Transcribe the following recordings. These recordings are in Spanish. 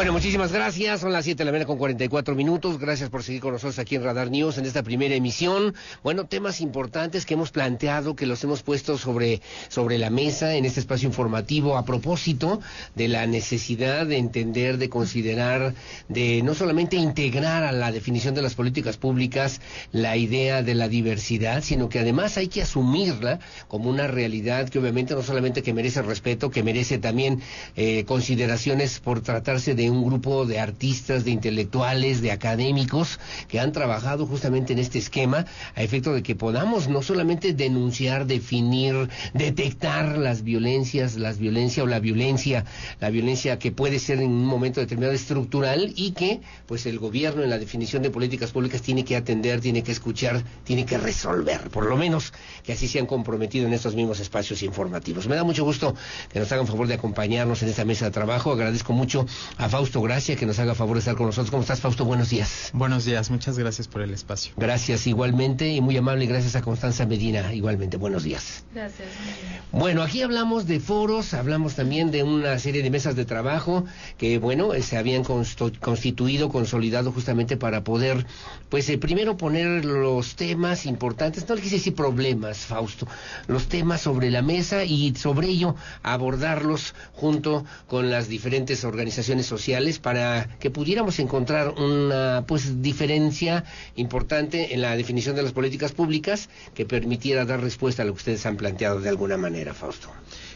Bueno, muchísimas gracias. Son las 7:44 PM. Gracias por seguir con nosotros aquí en Radar News en esta primera emisión. Bueno, temas importantes que hemos planteado, que los hemos puesto sobre la mesa en este espacio informativo a propósito de la necesidad de entender, de considerar, de no solamente integrar a la definición de las políticas públicas la idea de la diversidad, sino que además hay que asumirla como una realidad que obviamente no solamente que merece respeto, que merece también consideraciones por tratarse de un grupo de artistas, de intelectuales, de académicos que han trabajado justamente en este esquema a efecto de que podamos no solamente denunciar, definir, detectar la violencia que puede ser en un momento determinado estructural y que pues el gobierno en la definición de políticas públicas tiene que atender, tiene que escuchar, tiene que resolver, por lo menos que así se han comprometido en estos mismos espacios informativos. Me da mucho gusto que nos hagan favor de acompañarnos en esta mesa de trabajo. Agradezco mucho a Fausto Gracia que nos haga favor de estar con nosotros. ¿Cómo estás, Fausto? Buenos días. Buenos días, muchas gracias por el espacio. Gracias igualmente y muy amable, gracias a Constanza Medina igualmente. Buenos días. Gracias. Bueno, aquí hablamos de foros, hablamos también de una serie de mesas de trabajo que, bueno, se habían constituido, consolidado justamente para poder, pues, primero poner los temas importantes, no le quise decir problemas, Fausto, los temas sobre la mesa y sobre ello abordarlos junto con las diferentes organizaciones sociales para que pudiéramos encontrar una, pues, diferencia importante en la definición de las políticas públicas que permitiera dar respuesta a lo que ustedes han planteado de alguna manera, Fausto.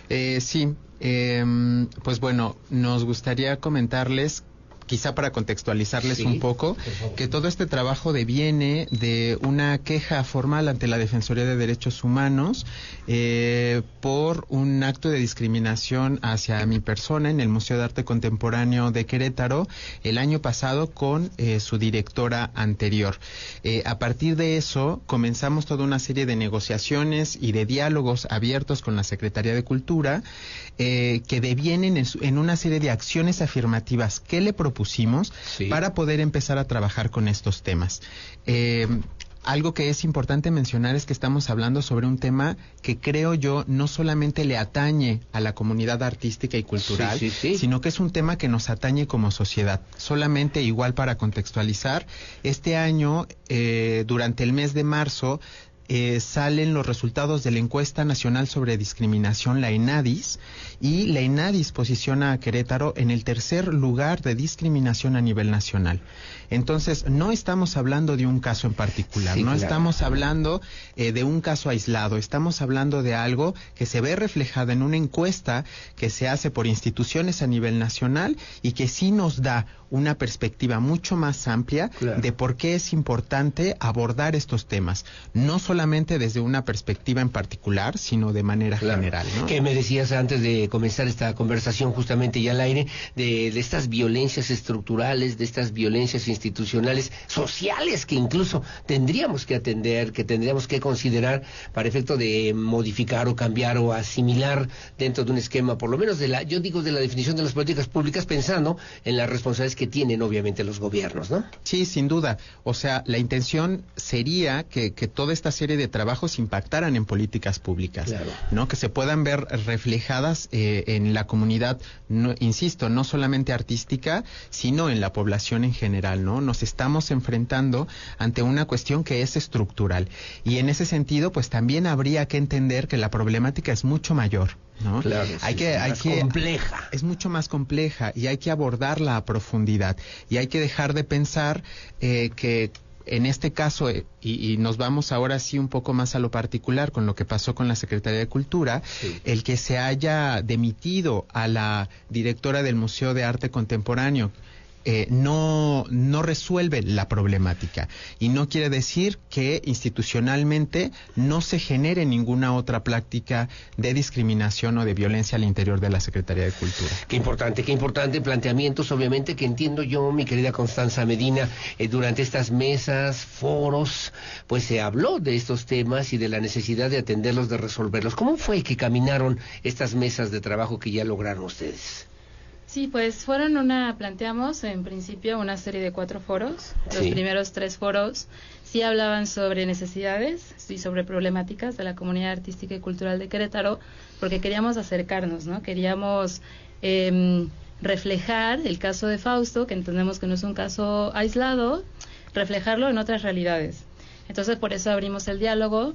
Sí, pues bueno, nos gustaría comentarles, quizá para contextualizarles un poco, que todo este trabajo deviene de una queja formal ante la Defensoría de Derechos Humanos por un acto de discriminación hacia mi persona en el Museo de Arte Contemporáneo de Querétaro el año pasado con su directora anterior. A partir de eso comenzamos toda una serie de negociaciones y de diálogos abiertos con la Secretaría de Cultura que devienen en una serie de acciones afirmativas que le propusimos para poder empezar a trabajar con estos temas. Algo que es importante mencionar es que estamos hablando sobre un tema que creo yo no solamente le atañe a la comunidad artística y cultural, sino que es un tema que nos atañe como sociedad. Solamente, igual para contextualizar, este año, durante el mes de marzo, salen los resultados de la encuesta nacional sobre discriminación, la ENADIS, y la ENADIS posiciona a Querétaro en el tercer lugar de discriminación a nivel nacional. Entonces, no estamos hablando de un caso en particular, estamos hablando de un caso aislado, estamos hablando de algo que se ve reflejado en una encuesta que se hace por instituciones a nivel nacional y que sí nos da una perspectiva mucho más amplia de por qué es importante abordar estos temas, no solamente desde una perspectiva en particular, sino de manera general, ¿no? Que me decías antes de comenzar esta conversación justamente ya al aire, de estas violencias estructurales, de estas violencias institucionales, sociales, que incluso tendríamos que atender, que tendríamos que considerar para efecto de modificar o cambiar o asimilar dentro de un esquema, por lo menos de la definición de las políticas públicas, pensando en las responsabilidades que tienen obviamente los gobiernos, ¿no? Sí, sin duda. O sea, la intención sería que toda esta serie de trabajos impactaran en políticas públicas, ¿no? Que se puedan ver reflejadas en la comunidad, no, insisto, no solamente artística, sino en la población en general, ¿no? Nos estamos enfrentando ante una cuestión que es estructural y en ese sentido, pues también habría que entender que la problemática es mucho mayor, ¿no? Compleja. Es mucho más compleja y hay que abordarla a profundidad y hay que dejar de pensar que en este caso, y nos vamos ahora sí un poco más a lo particular con lo que pasó con la Secretaría de Cultura, el que se haya demitido a la directora del Museo de Arte Contemporáneo no resuelve la problemática y no quiere decir que institucionalmente no se genere ninguna otra práctica de discriminación o de violencia al interior de la Secretaría de Cultura. Qué importante planteamientos, obviamente, que entiendo yo, mi querida Constanza Medina, durante estas mesas, foros, pues se habló de estos temas y de la necesidad de atenderlos, de resolverlos. ¿Cómo fue que caminaron estas mesas de trabajo que ya lograron ustedes? Sí, pues planteamos en principio una serie de 4 foros. Los primeros 3 foros sí hablaban sobre necesidades y sobre problemáticas de la comunidad artística y cultural de Querétaro, porque queríamos acercarnos, ¿no? Queríamos reflejar el caso de Fausto, que entendemos que no es un caso aislado, reflejarlo en otras realidades. Entonces, por eso abrimos el diálogo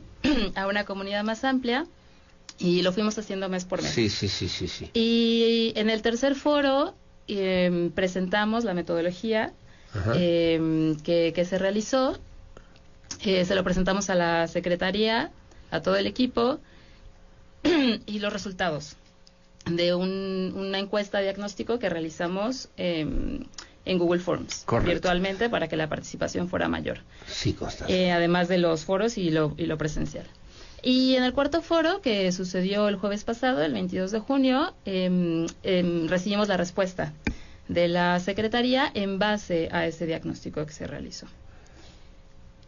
a una comunidad más amplia y lo fuimos haciendo mes por mes. Sí. Y en el tercer foro presentamos la metodología que se realizó. Se lo presentamos a la Secretaría, a todo el equipo, y los resultados de una encuesta diagnóstico que realizamos en Google Forms. Correcto. Virtualmente, para que la participación fuera mayor. Sí, Costa. Además de los foros y lo presencial. Y en el cuarto foro, que sucedió el jueves pasado, el 22 de junio, recibimos la respuesta de la Secretaría en base a ese diagnóstico que se realizó.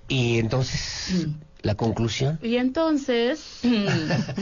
Y entonces, ¿la conclusión? Y entonces...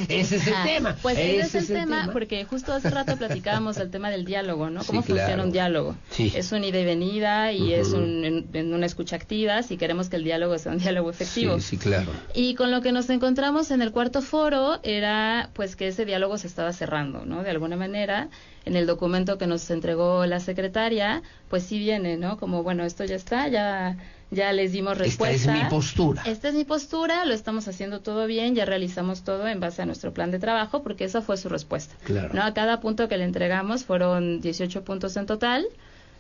ese es el tema. Pues ese es el tema, porque justo hace rato platicábamos el tema del diálogo, ¿no? ¿Cómo funciona un diálogo? Sí. Es un ida y venida y es en una escucha activa, si queremos que el diálogo sea un diálogo efectivo. Sí, claro. Y con lo que nos encontramos en el cuarto foro era pues que ese diálogo se estaba cerrando, ¿no? De alguna manera, en el documento que nos entregó la secretaria, pues sí viene, ¿no? Como, bueno, esto ya está, ya les dimos respuesta. Esta es mi postura. Esta es mi postura, lo estamos haciendo todo bien, ya realizamos todo en base a nuestro plan de trabajo, porque esa fue su respuesta. Claro. ¿No? A cada punto que le entregamos fueron 18 puntos en total.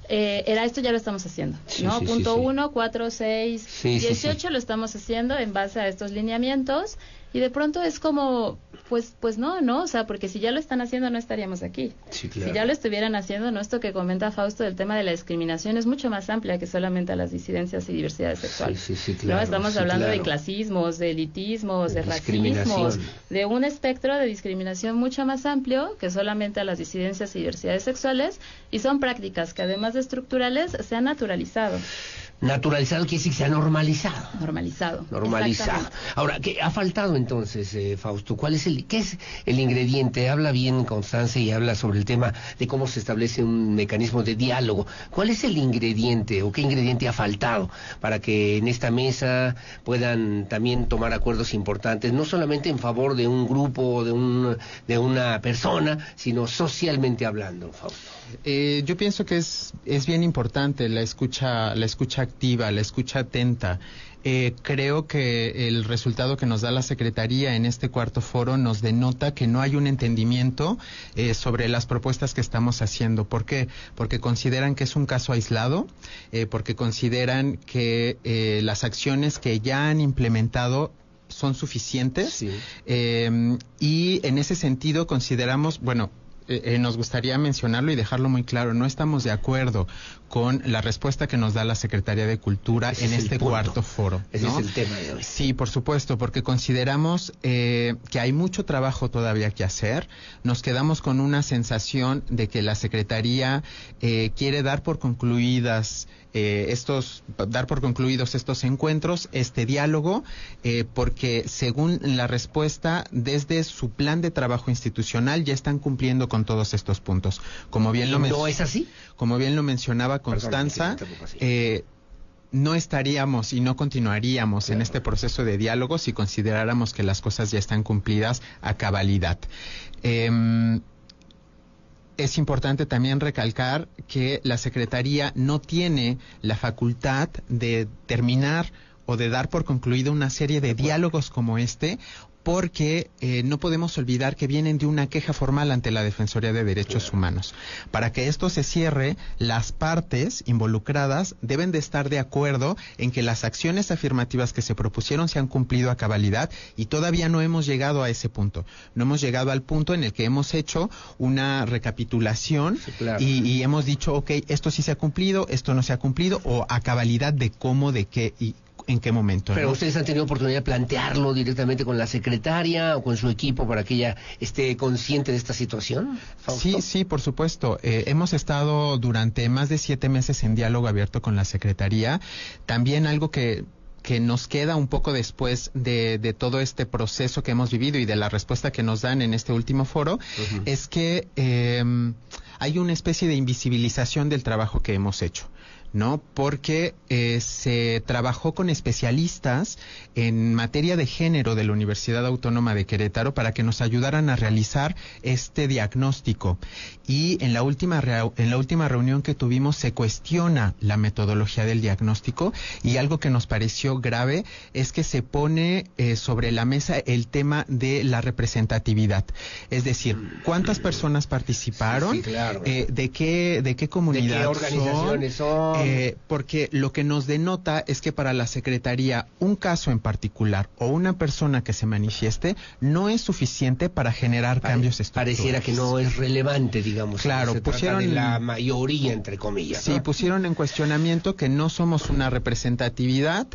Era esto ya lo estamos haciendo, ¿no? Punto 1, 4, 6, 18 lo estamos haciendo en base a estos lineamientos. Y de pronto es como, pues no, o sea, porque si ya lo están haciendo no estaríamos aquí. Sí, claro. Si ya lo estuvieran haciendo, ¿no? Esto que comenta Fausto del tema de la discriminación es mucho más amplia que solamente a las disidencias y diversidades sexuales. Sí, claro. ¿No? Estamos hablando de clasismos, de elitismos, de racismos, de un espectro de discriminación mucho más amplio que solamente a las disidencias y diversidades sexuales, y son prácticas que además de estructurales se han naturalizado. Naturalizado quiere decir que se ha normalizado. Normalizado. Ahora, ¿qué ha faltado entonces, Fausto? ¿Qué es el ingrediente? Habla bien Constanza y habla sobre el tema de cómo se establece un mecanismo de diálogo. ¿Cuál es el ingrediente o qué ingrediente ha faltado para que en esta mesa puedan también tomar acuerdos importantes, no solamente en favor de un grupo o de una persona, sino socialmente hablando, Fausto? Yo pienso que es bien importante la escucha activa, la escucha atenta. Creo que el resultado que nos da la Secretaría en este cuarto foro nos denota que no hay un entendimiento sobre las propuestas que estamos haciendo. ¿Por qué? Porque consideran que es un caso aislado, porque consideran que las acciones que ya han implementado son suficientes, sí. Y en ese sentido consideramos, nos gustaría mencionarlo y dejarlo muy claro, no estamos de acuerdo con la respuesta que nos da la Secretaría de Cultura en este cuarto foro, Ese ¿no? es el tema de hoy. Sí, por supuesto, porque consideramos que hay mucho trabajo todavía que hacer. Nos quedamos con una sensación de que la Secretaría quiere dar por concluidos estos encuentros, este diálogo, porque según la respuesta, desde su plan de trabajo institucional ya están cumpliendo con todos estos puntos. Como bien ¿No es así? Como bien lo mencionaba Constanza, no estaríamos y no continuaríamos en este proceso de diálogo si consideráramos que las cosas ya están cumplidas a cabalidad. Es importante también recalcar que la Secretaría no tiene la facultad de terminar o de dar por concluido una serie de diálogos como este, porque no podemos olvidar que vienen de una queja formal ante la Defensoría de Derechos Humanos. Para que esto se cierre, las partes involucradas deben de estar de acuerdo en que las acciones afirmativas que se propusieron se han cumplido a cabalidad, y todavía no hemos llegado a ese punto. No hemos llegado al punto en el que hemos hecho una recapitulación, sí, claro. y hemos dicho, ok, esto sí se ha cumplido, esto no se ha cumplido, o a cabalidad de cómo, de qué y en qué momento. Pero ¿no? ustedes han tenido oportunidad de plantearlo directamente con la secretaria o con su equipo para que ella esté consciente de esta situación, ¿Fausto? Sí, por supuesto. Hemos estado durante más de 7 meses en diálogo abierto con la Secretaría. También algo que nos queda un poco después de todo este proceso que hemos vivido y de la respuesta que nos dan en este último foro, es que hay una especie de invisibilización del trabajo que hemos hecho. ¿no? Porque se trabajó con especialistas en materia de género de la Universidad Autónoma de Querétaro para que nos ayudaran a realizar este diagnóstico. Y en la última reunión que tuvimos se cuestiona la metodología del diagnóstico, y algo que nos pareció grave es que se pone sobre la mesa el tema de la representatividad. Es decir, ¿cuántas personas participaron? Sí, claro. ¿De qué comunidad ¿De qué organizaciones son? Porque lo que nos denota es que para la Secretaría un caso en particular o una persona que se manifieste no es suficiente para generar cambios estructurales. Pareciera que no es relevante, digamos. Claro, se pusieron trata de la mayoría, entre comillas. Sí, ¿no? Pusieron en cuestionamiento que no somos una representatividad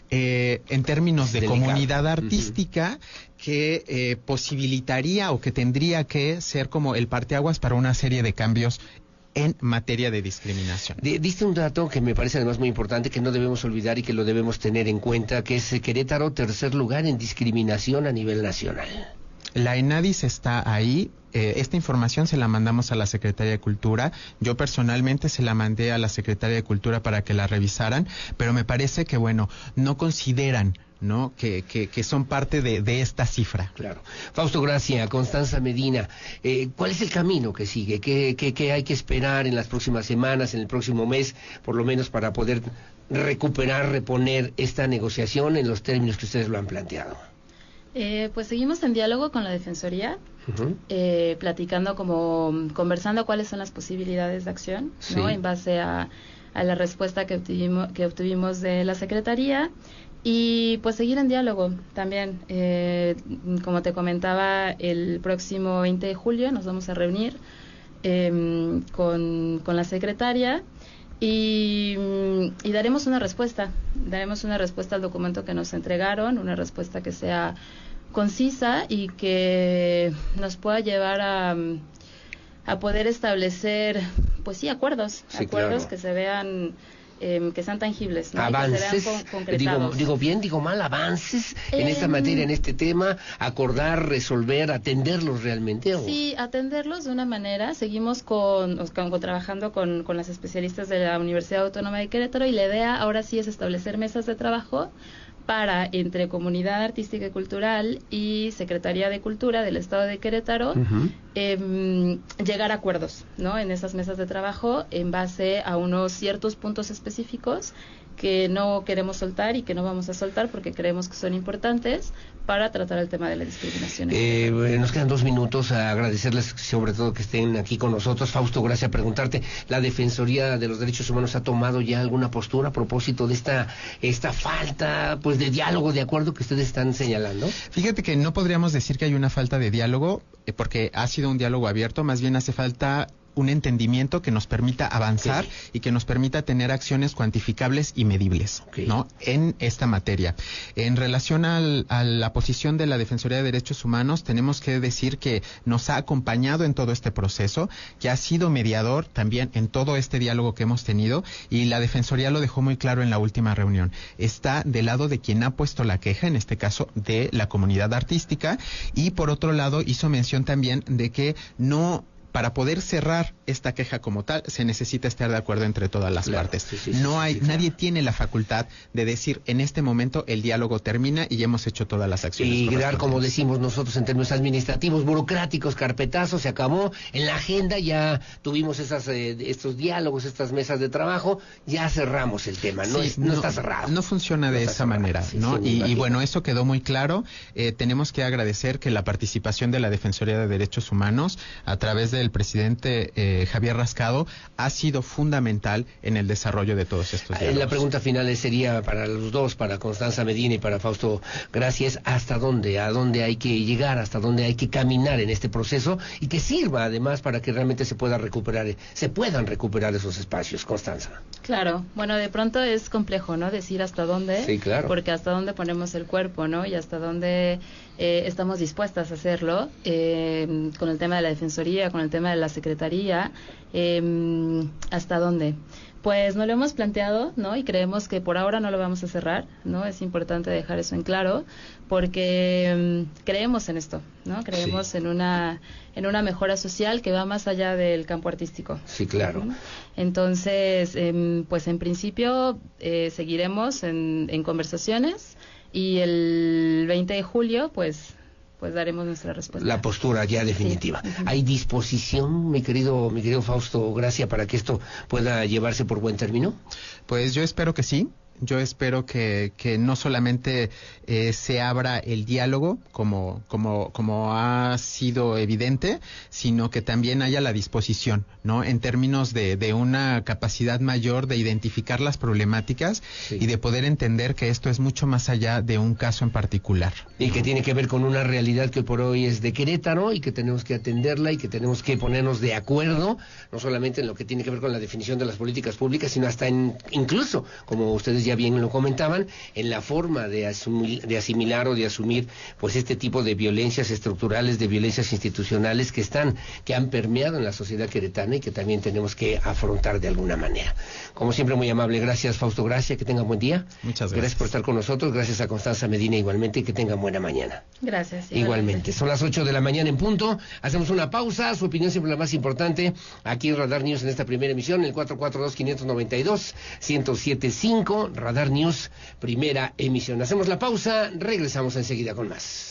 en términos de comunidad artística que posibilitaría o que tendría que ser como el parteaguas para una serie de cambios en materia de discriminación. Diste un dato que me parece además muy importante, que no debemos olvidar y que lo debemos tener en cuenta, que es Querétaro, tercer lugar en discriminación a nivel nacional. La ENADIS está ahí. Esta información se la mandamos a la Secretaría de Cultura. Yo personalmente se la mandé a la Secretaría de Cultura para que la revisaran, pero me parece que, bueno, no consideran, ¿no?, que son parte de esta cifra. Claro. Fausto Gracia, Constanza Medina, ¿cuál es el camino que sigue? ¿Qué hay que esperar en las próximas semanas, en el próximo mes, por lo menos para poder reponer esta negociación en los términos que ustedes lo han planteado? Pues seguimos en diálogo con la Defensoría, platicando, conversando cuáles son las posibilidades de acción, ¿no? En base a la respuesta que obtuvimos de la Secretaría, y pues seguir en diálogo también. Como te comentaba, el próximo 20 de julio nos vamos a reunir con la Secretaria y daremos una respuesta al documento que nos entregaron, una respuesta que sea concisa y que nos pueda llevar a poder establecer, pues sí, acuerdos claro, que se vean, que sean tangibles, ¿no? Avances, que se vean concretados. digo mal, avances en esta materia, en este tema, acordar, resolver, atenderlos realmente. ¿O? Sí, atenderlos de una manera. Seguimos trabajando con las especialistas de la Universidad Autónoma de Querétaro, y la idea ahora sí es establecer mesas de trabajo para, entre Comunidad Artística y Cultural y Secretaría de Cultura del Estado de Querétaro, llegar a acuerdos, ¿no?, en esas mesas de trabajo en base a unos ciertos puntos específicos que no queremos soltar y que no vamos a soltar porque creemos que son importantes para tratar el tema de la discriminación. Nos quedan 2 minutos. A agradecerles sobre todo que estén aquí con nosotros. Fausto, gracias. A preguntarte, ¿la Defensoría de los Derechos Humanos ha tomado ya alguna postura a propósito de esta falta, pues, de diálogo, de acuerdo que ustedes están señalando? Fíjate que no podríamos decir que hay una falta de diálogo, porque ha sido un diálogo abierto. Más bien hace falta un entendimiento que nos permita avanzar y que nos permita tener acciones cuantificables y medibles, ¿no?, en esta materia. En relación a la posición de la Defensoría de Derechos Humanos, tenemos que decir que nos ha acompañado en todo este proceso, que ha sido mediador también en todo este diálogo que hemos tenido, y la Defensoría lo dejó muy claro en la última reunión. Está del lado de quien ha puesto la queja, en este caso de la comunidad artística, y por otro lado hizo mención también de que para poder cerrar esta queja como tal, se necesita estar de acuerdo entre todas las partes. Nadie tiene la facultad de decir, en este momento el diálogo termina y hemos hecho todas las acciones. Y dar, como decimos nosotros en términos administrativos, burocráticos, carpetazos, se acabó. En la agenda ya tuvimos estos diálogos, estas mesas de trabajo, ya cerramos el tema, no está cerrado. No funciona de esa manera, ¿no? Y bueno, eso quedó muy claro. Tenemos que agradecer que la participación de la Defensoría de Derechos Humanos, a través del presidente Javier Rascado, ha sido fundamental en el desarrollo de todos estos diálogos. La pregunta final sería para los dos, para Constanza Medina y para Fausto Gracias: ¿hasta dónde? ¿A dónde hay que llegar? ¿Hasta dónde hay que caminar en este proceso? Y que sirva además para que realmente se puedan recuperar esos espacios. Constanza. Claro, bueno, de pronto es complejo, ¿no?, decir hasta dónde. Sí, claro. Porque hasta dónde ponemos el cuerpo, ¿no?, y hasta dónde estamos dispuestas a hacerlo, con el tema de la Defensoría, con el tema de la Secretaría, ¿hasta dónde? Pues no lo hemos planteado, ¿no? Y creemos que por ahora no lo vamos a cerrar, ¿no? Es importante dejar eso en claro, porque creemos en esto, ¿no? Creemos en una mejora social que va más allá del campo artístico. Sí, claro. Entonces, pues en principio seguiremos en conversaciones, y el 20 de julio, pues daremos nuestra respuesta. La postura ya definitiva. Sí. ¿Hay disposición, mi querido Fausto Gracia, para que esto pueda llevarse por buen término? Pues yo espero que sí. Yo espero que no solamente se abra el diálogo como ha sido evidente, sino que también haya la disposición, ¿no? En términos de una capacidad mayor de identificar las problemáticas y de poder entender que esto es mucho más allá de un caso en particular. Y que tiene que ver con una realidad que hoy por hoy es de Querétaro y que tenemos que atenderla y que tenemos que ponernos de acuerdo, no solamente en lo que tiene que ver con la definición de las políticas públicas, sino hasta incluso, como ustedes ya bien lo comentaban, en la forma de asimilar o de asumir pues este tipo de violencias estructurales, de violencias institucionales que han permeado en la sociedad queretana y que también tenemos que afrontar de alguna manera. Como siempre, muy amable, gracias Fausto Gracia, que tengan buen día. Muchas gracias. Gracias por estar con nosotros, gracias a Constanza Medina igualmente, y que tengan buena mañana. Gracias. Igualmente. Son las 8 de la mañana en punto, hacemos una pausa, su opinión siempre la más importante, aquí en Radar News en esta primera emisión, el 442-592-1075, Radar News, primera emisión. Hacemos la pausa, regresamos enseguida con más.